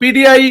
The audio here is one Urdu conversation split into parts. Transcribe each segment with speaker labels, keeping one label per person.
Speaker 1: PTI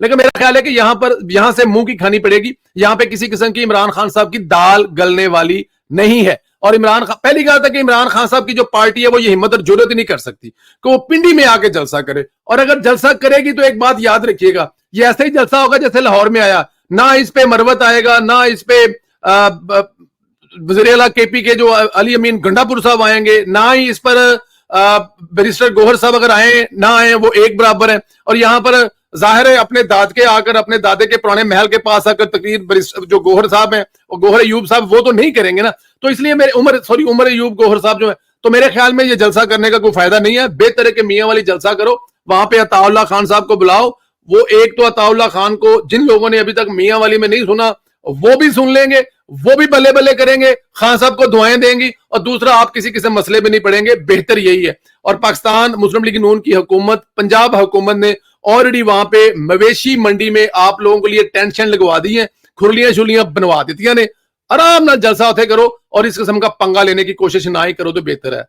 Speaker 1: لیکن میرا خیال ہے کہ یہاں سے منہ کی کھانی پڑے گی. یہاں پہ کسی قسم کی عمران خان صاحب کی دال گلنے والی نہیں ہے. اور عمران خان پہلی بات ہے کہ عمران خان صاحب کی جو پارٹی ہے وہ یہ ہمت اور جرات نہیں کر سکتی کہ وہ پنڈی میں آ کے جلسہ کرے. اور اگر جلسہ کرے گی تو ایک بات یاد رکھیے گا, یہ ایسا ہی جلسہ ہوگا جیسے لاہور میں آیا. نہ اس پہ مروت آئے گا, نہ اس پہ وزیر اعلیٰ کے پی کے جو علی امین گنڈا پور صاحب آئیں گے, نہ ہی اس پر بیرسٹر گوہر صاحب اگر آئیں نہ آئیں, وہ ایک برابر ہیں. اور یہاں پر ظاہر ہے اپنے دادکے آ کر اپنے دادے کے پرانے محل کے پاس آ کر تقریر جو گوہر صاحب ہیں, گوہر ایوب صاحب, وہ تو نہیں کریں گے نا. تو اس لیے عمر ایوب گوہر صاحب جو ہے, تو میرے خیال میں یہ جلسہ کرنے کا کوئی فائدہ نہیں ہے. بہتر ہے کہ میاں والی جلسہ کرو, وہاں پہ عطا اللہ خان صاحب کو بلاؤ. وہ ایک تو عطا اللہ خان کو جن لوگوں نے ابھی تک میاں والی میں نہیں سنا وہ بھی سن لیں گے, وہ بھی بلے بلے کریں گے, خان صاحب کو دعائیں دیں گی, اور دوسرا آپ کسی قسم مسئلے میں نہیں پڑیں گے. بہتر یہی ہے. اور پاکستان مسلم لیگ نون کی حکومت, پنجاب حکومت نے آلریڈی وہاں پہ مویشی منڈی میں آپ لوگوں کے لیے ٹینشن لگوا دی ہیں, کھرلیاں شلیاں بنوا دیتی نے. آرام نہ جلسہ ہوتے کرو, اور اس قسم کا پنگا لینے کی کوشش نہ ہی کرو تو بہتر ہے.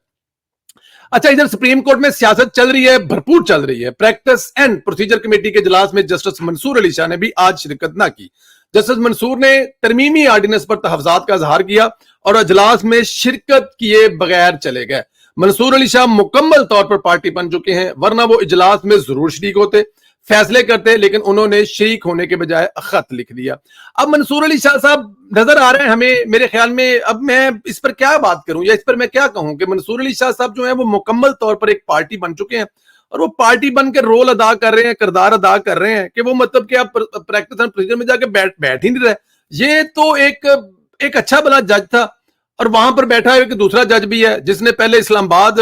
Speaker 1: اچھا, ادھر سپریم کورٹ میں سیاست چل رہی ہے, بھرپور چل رہی ہے. پریکٹس اینڈ پروسیجر کمیٹی کے اجلاس میں جسٹس منصور علی شاہ نے بھی آج شرکت نہ کی. جسٹس منصور نے ترمیمی آرڈیننس پر تحفظات کا اظہار کیا اور اجلاس میں شرکت کیے بغیر چلے گئے. منصور علی شاہ مکمل طور پر پارٹی بن چکے ہیں, ورنہ وہ اجلاس میں ضرور شریک ہوتے, فیصلے کرتے, لیکن انہوں نے شریک ہونے کے بجائے خط لکھ دیا. اب منصور علی شاہ صاحب نظر آ رہے ہیں ہمیں, میرے خیال میں. اب میں اس پر کیا بات کروں یا اس پر میں کیا کہوں کہ منصور علی شاہ صاحب جو ہیں وہ مکمل طور پر ایک پارٹی بن چکے ہیں, اور وہ پارٹی بن کے رول ادا کر رہے ہیں, کردار ادا کر رہے ہیں کہ وہ مطلب کہ آپ پریکٹس اینڈ پروسیجر میں جا کے بیٹھ ہی نہیں رہے. یہ تو ایک اچھا بلا جج تھا, اور وہاں پر بیٹھا ہے کہ دوسرا جج بھی ہے جس نے پہلے اسلام آباد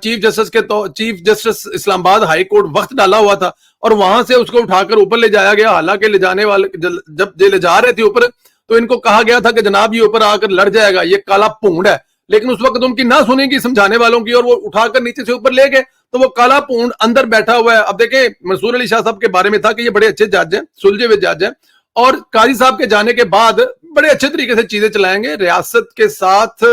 Speaker 1: چیف جسٹس اسلام آباد ہائی کورٹ وقت ڈالا ہوا تھا, اور وہاں سے اس کو اٹھا کر اوپر لے جایا گیا. حالانکہ لے جانے والے جب لے جا رہے تھے اوپر تو ان کو کہا گیا تھا کہ جناب یہ اوپر آ کر لڑ جائے گا, یہ کالا پونڈ ہے. لیکن اس وقت ان کی نہ سنیں گی سمجھانے والوں کی, اور وہ اٹھا کر نیچے سے اوپر لے گئے, تو وہ کالا پونڈ اندر بیٹھا ہوا ہے. اب دیکھیں منصور علی شاہ صاحب کے بارے میں تھا کہ یہ بڑے اچھے جج ہیں, سلجھے ہوئے جج ہیں, اور قاضی صاحب کے جانے کے بعد بڑے اچھے طریقے سے چیزیں چلائیں گے. ریاست کے ساتھ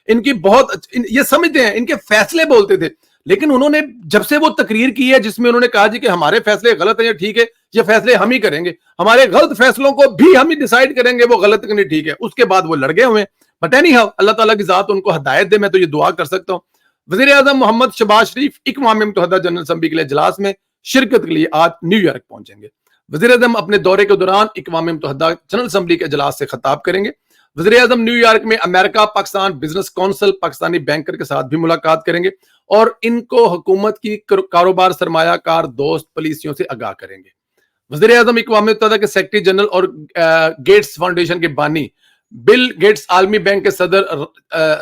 Speaker 1: ان کی بہت یہ سمجھتے ہیں, ان کے فیصلے بولتے تھے. لیکن انہوں نے جب سے وہ تقریر کی ہے جس میں انہوں نے کہا جی کہ ہمارے فیصلے غلط ہیں یا ٹھیک ہے, یہ فیصلے ہم ہی کریں گے, ہمارے غلط فیصلوں کو بھی ہم ہی ڈیسائیڈ کریں گے, وہ غلط کہ نہیں ٹھیک ہے, اس کے بعد وہ لڑ گئے ہوئے. بٹ اینی ہاؤ, اللہ تعالیٰ کی ذات ان کو ہدایت دے, میں تو یہ دعا کر سکتا ہوں. وزیر اعظم محمد شہباز شریف اقوام متحدہ جنرل اسمبلی کے لیے اجلاس میں شرکت کے لیے آج نیو یارک پہنچیں گے. وزیر اعظم اپنے دورے کے دوران اقوام متحدہ جنرل اسمبلی کے اجلاس سے خطاب کریں گے. وزیر اعظم نیو یارک میں امریکہ Pakistan business council Pakistani banker کے ساتھ بھی ملاقات کریں گے, اور ان کو حکومت کی کاروبار سرمایہ کار دوست پالیسیوں سے آگاہ کریں گے. وزیر اعظم اقوام متحدہ کے سیکرٹری جنرل اور گیٹس فاؤنڈیشن کے بانی بل گیٹس, عالمی بینک کے صدر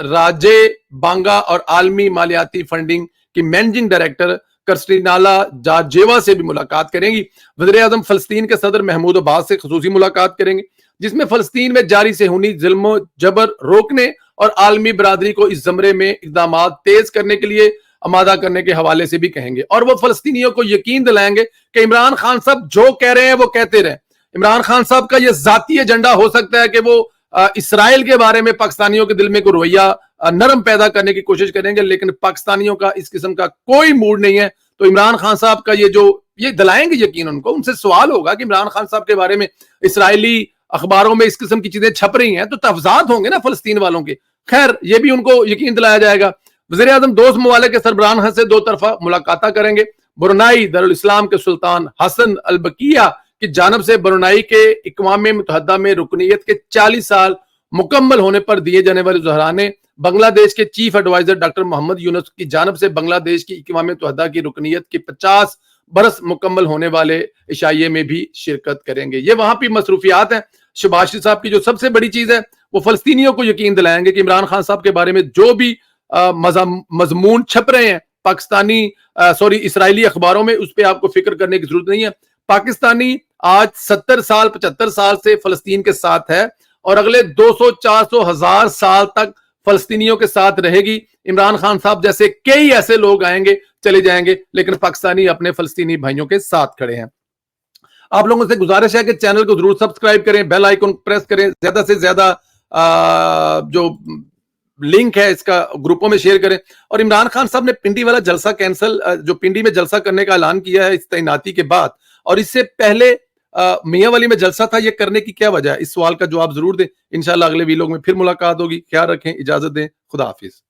Speaker 1: راجے بانگا اور عالمی مالیاتی فنڈنگ کی مینیجنگ ڈائریکٹر کرسٹینالا جارجیوا سے بھی ملاقات کریں گی. وزیر اعظم فلسطین کے صدر محمود عباس سے خصوصی ملاقات کریں گے, جس میں فلسطین میں جاری صہیونی ظلم و جبر روکنے اور عالمی برادری کو اس زمرے میں اقدامات تیز کرنے کے لیے آمادہ کرنے کے حوالے سے بھی کہیں گے. اور وہ فلسطینیوں کو یقین دلائیں گے کہ عمران خان صاحب جو کہہ رہے ہیں وہ کہتے رہیں. عمران خان صاحب کا یہ ذاتی ایجنڈا ہو سکتا ہے کہ وہ اسرائیل کے بارے میں پاکستانیوں کے دل میں کوئی رویہ نرم پیدا کرنے کی کوشش کریں گے, لیکن پاکستانیوں کا اس قسم کا کوئی موڈ نہیں ہے. تو عمران خان صاحب کا یہ دلائیں گے یقین ان کو. ان سے سوال ہوگا کہ عمران خان صاحب کے بارے میں اسرائیلی اخباروں میں اس قسم کی چیزیں چھپ رہی ہیں, تو تحفظات ہوں گے نا فلسطین والوں کے. خیر, یہ بھی ان کو یقین دلایا جائے گا. وزیر اعظم دوست ممالک کے سربراہان سے دو طرفہ ملاقاتیں کریں گے. برونائی دارالاسلام کے سلطان حسن البقیہ کی جانب سے برونائی کے اقوام متحدہ میں رکنیت کے 40 سال مکمل ہونے پر دیے جانے والے ظہرانے, بنگلہ دیش کے چیف ایڈوائزر ڈاکٹر محمد یونس کی جانب سے بنگلہ دیش کی اقوام متحدہ کی رکنیت کے 50 برس مکمل ہونے والے عشائیے میں بھی شرکت کریں گے. یہ وہاں پہ مصروفیات ہیں. شہباز شریف صاحب کی جو سب سے بڑی چیز ہے وہ فلسطینیوں کو یقین دلائیں گے کہ عمران خان صاحب کے بارے میں جو بھی مضمون چھپ رہے ہیں اسرائیلی اخباروں میں, اس پہ آپ کو فکر کرنے کی ضرورت نہیں ہے. پاکستانی آج 70 سال 75 سال سے فلسطین کے ساتھ ہے, اور اگلے 200 400 ہزار سال تک فلسطینیوں کے ساتھ رہے گی. عمران خان صاحب جیسے کئی ایسے لوگ آئیں گے چلے جائیں گے, لیکن پاکستانی اپنے فلسطینی بھائیوں کے ساتھ کھڑے ہیں. آپ لوگوں سے گزارش ہے کہ چینل کو ضرور سبسکرائب کریں, بیل آئیکن پریس کریں, زیادہ سے زیادہ جو لنک ہے اس کا گروپوں میں شیئر کریں. اور عمران خان صاحب نے پنڈی والا جلسہ کینسل, جو پنڈی میں جلسہ کرنے کا اعلان کیا ہے اس تعیناتی کے بعد, اور اس سے پہلے میاں ولی میں جلسہ تھا، یہ کرنے کی کیا وجہ ہے؟ اس سوال کا جواب ضرور دیں. انشاءاللہ اگلے ویلوگ میں پھر ملاقات ہوگی. خیال رکھیں، اجازت دیں. خدا حافظ.